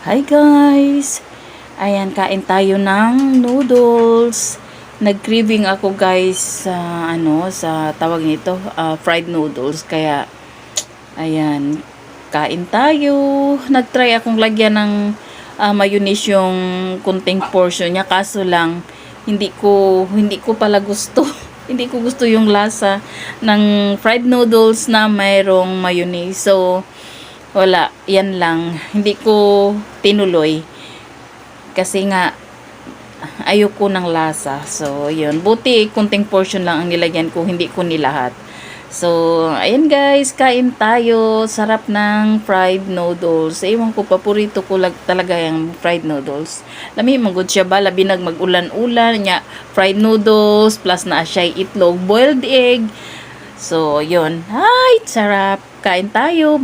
Hi guys! Ayan, kain tayo ng noodles. Nag-craving ako guys sa sa tawag nito, fried noodles. Kaya ayan, kain tayo. Nag-try akong lagyan ng mayonnaise yung kunting portion niya, kaso lang hindi ko pala gusto. Hindi ko gusto yung lasa ng fried noodles na mayroong mayonnaise. So wala, yan lang. Hindi ko tinuloy. Kasi nga, ayoko ng lasa. So, yun. Buti, kunting portion lang ang nilagyan ko. Hindi ko nilahat. So, ayan guys. Kain tayo. Sarap ng fried noodles. Ewan ko, paborito ko talaga yung fried noodles. Lami, magod siya ba? Labi mag-ulan-ulan. Nya, fried noodles, plus na siya itlog, boiled egg. So, yun. Ay, sarap. Kain tayo.